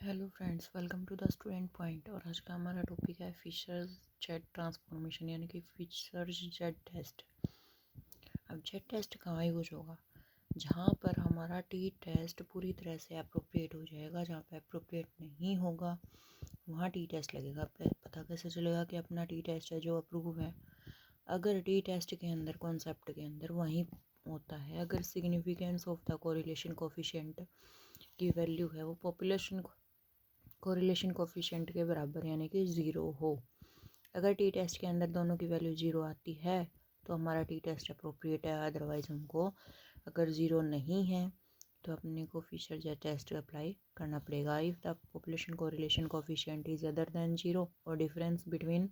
Hello friends, welcome to the student point. और आज का हमारा टॉपिक है फिशर जेट ट्रांसफॉर्मेशन यानी कि फिशर जेट टेस्ट। अब जेट टेस्ट कहाँ यूज होगा? जहाँ पर हमारा टी टेस्ट पूरी तरह से अप्रोप्रिएट हो जाएगा। जहाँ पे अप्रोप्रिएट नहीं होगा वहाँ टी टेस्ट लगेगा। पता कैसे चलेगा कि अपना टी टेस्ट है जो अप्रूव है? अगर टी टेस्ट के अंदर कॉन्सेप्ट के अंदर वहीं होता है, अगर significance of the correlation coefficient की वैल्यू है वो पॉपुलेशन कोरिलेशन कोफिशिएंट के बराबर यानी कि ज़ीरो हो। अगर टी टेस्ट के अंदर दोनों की वैल्यू ज़ीरो आती है तो हमारा टी टेस्ट अप्रोप्रिएट है। अदरवाइज़ हमको अगर ज़ीरो नहीं है तो अपने को फिशर जेट टेस्ट अप्लाई करना पड़ेगा। If the population correlation coefficient is other than zero और difference between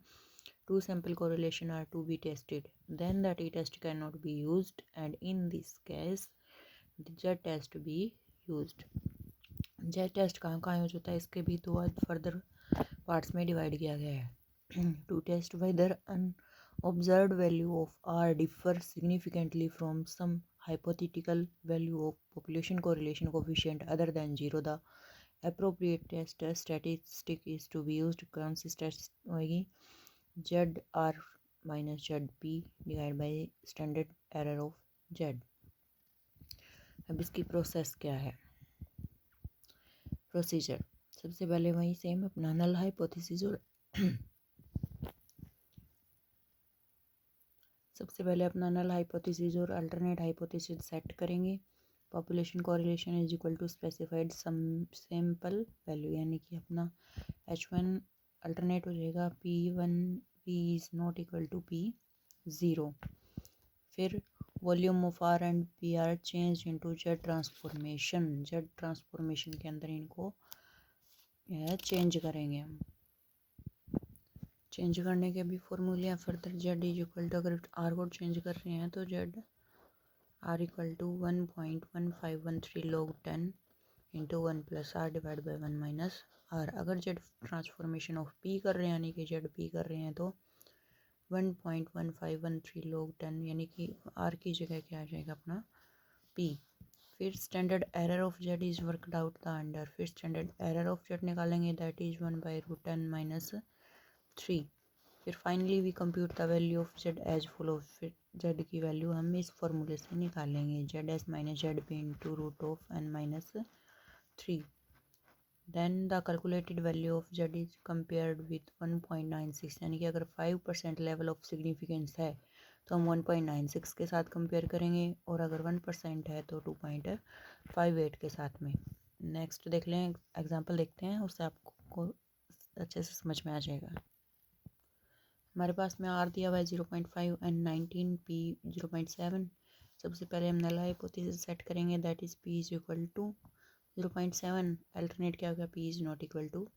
two sample correlation are to be tested, then the t-test cannot be used, and in this case the z-test be used। Z test कहाँ कहाँ use होता है इसके भी दो further parts में divide किया गया है। To test whether an observed value of R differ significantly from some hypothetical value of population correlation coefficient other than zero, the appropriate test statistic is to be used consistent होगी Z R minus Z P divide by standard error of Z. अब इसकी process क्या है? Procedure सबसे पहले वही same अपना null hypothesis और सबसे पहले अपना नल हाइपोथेसिस और अल्टरनेट हाइपोथेसिस सेट करेंगे। Population correlation is equal to specified some sample value यानी कि अपना H1 अल्टरनेट हो जाएगा P1 P is not equal to P0। फिर volume of R and P R change into Z transformation. Z transformation के अंदर इनको यह चेंज करेंगे हम। चेंज करने के भी फॉर्मूले हैं further. Z is equal to, अगर आर को चेंज कर रहे हैं तो Z R equal to 1.1513 log 10 into 1 plus R divide by 1 minus R. अगर जेड ट्रांसफॉर्मेशन ऑफ पी कर रहे हैं यानी कि जेड पी कर रहे हैं तो 1.1513 log 10 यानी कि आर की जगह क्या आ जाएगा अपना पी। फिर standard error of Z is worked out the under. फिर स्टैंडर्ड एरर ऑफ जेड निकालेंगे, दैट इज 1/√10 माइनस 3। फिर finally we compute the value of Z as follow. फिर जेड की वैल्यू हम इस फॉर्मूले से निकालेंगे, Z S minus Z P into root of N minus 3। Then the calculated value of Z is compared with 1.96 यानी कि अगर 5% लेवल ऑफ सिग्निफिकेंस है तो हम 1.96 के साथ कंपेयर करेंगे और अगर 1% है तो 2.58 के साथ में। नेक्स्ट देख लें, एग्जांपल देखते हैं, उससे आपको अच्छे से समझ में आ जाएगा। हमारे पास में आर दिया हुआ है 0.5 एंड 19 पी 0.7। सबसे पहले हम नल हाइपोथेसिस सेट करेंगे, that is P is equal to 0.7। Alternate क्या होगा? P is not equal to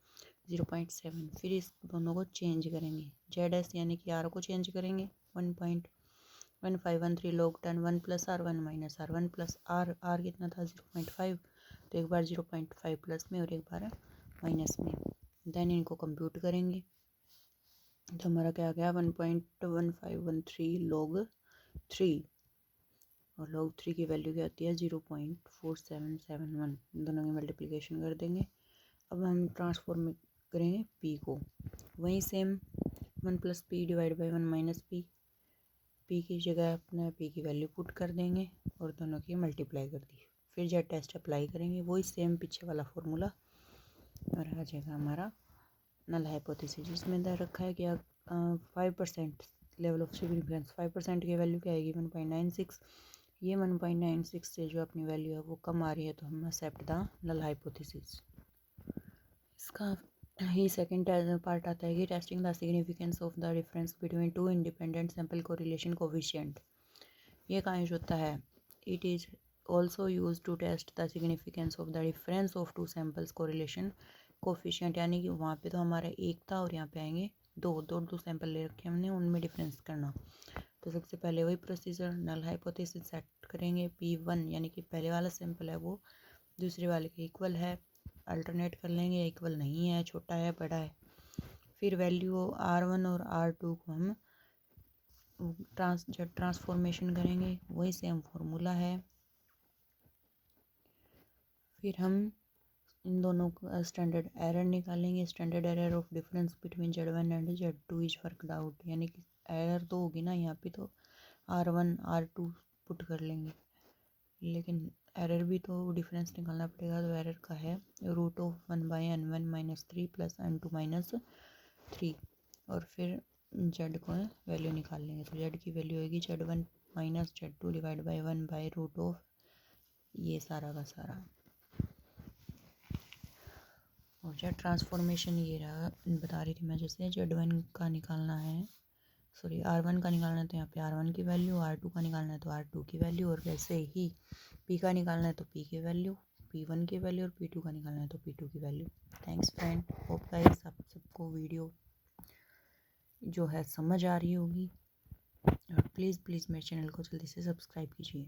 0.7। फिर इस दोनों को चेंज करेंगे, जेड एस यानी कि आर को चेंज करेंगे 1.1513 log 10 1 plus R 1 minus R 1 plus R. R कितना था? 0.5। तो एक बार 0.5 प्लस में और एक बार माइनस में। देन इनको कंप्यूट करेंगे तो हमारा क्या आ गया? 1.1513 log 3 और log 3 की वैल्यू क्या आती है? 0.4771। दोनों की मल्टीप्लिकेशन कर देंगे। अब हम ट्रांसफॉर्म करेंगे p को, वहीं same 1 plus P divide by 1 minus P. P की जगह अपने पी की वैल्यू पुट कर देंगे और दोनों की मल्टीप्लाई कर दी। फिर जेड टेस्ट अप्लाई करेंगे, वही सेम पीछे वाला फॉर्मूला और आ जाएगा हमारा नल हाइपोथेसिस। जिसमें दे रखा है कि 5% लेवल ऑफ सिग्निफिकेंस, 5% की वैल्यू क्या आएगी? 1.96। ये 1.96 से जो अपनी वैल्यू है वो कम आ रही है तो हम एक्सेप्ट द नल हाइपोथेसिस। इसका ही सेकंड पार्ट आता है कि testing the significance of the difference between two independent sample correlation coefficient. ये कहाँ यूज होता है? It is also use to test the significance of the difference of two samples correlation coefficient. यानी कि वहाँ पे तो हमारा एक था और यहाँ पे आएंगे दो सैंपल ले रखे हमने, उनमें डिफरेंस करना। तो सबसे पहले वही प्रोसीजर, नल हाइपोथेसिस सेट करेंगे। P1 यानी कि पहले वाला सैंपल है वो दूसरे वाले के इक्वल है, अल्टरनेट कर लेंगे, इक्वल नहीं है, छोटा है बड़ा है। फिर वैल्यू R1 और R2 को हम ट्रांसफॉर्मेशन करेंगे, वही सेम फॉर्मूला है। फिर हम इन दोनों का स्टैंडर्ड एरर निकालेंगे। Standard error of difference between Z1 and Z2 is worked out, यानी कि एरर तो होगी ना यहाँ पे, तो R1 R2 पुट कर लेंगे, लेकिन एरर भी तो डिफरेंस निकालना पड़ेगा। तो एरर का है √1/n1 - 3 + n2 - 3, और फिर z को वैल्यू निकाल लेंगे। तो z की वैल्यू होगी Z1 - Z2 डिवाइड बाई 1/√, ये सारा का सारा। और जेड ट्रांसफॉर्मेशन ये रहा, बता रही थी मैं, जैसे Z1 का निकालना है, सॉरी R1 का निकालना है तो यहाँ पे R1 की वैल्यू, R2 का निकालना है तो R2 की वैल्यू, और वैसे ही P का निकालना है तो P की वैल्यू, P1 की वैल्यू, और P2 का निकालना है तो P2 की value. Thanks friend, hope guys आप सबको वीडियो जो है समझ आ रही होगी, और प्लीज़ प्लीज़ मेरे चैनल को जल्दी से सब्सक्राइब कीजिए।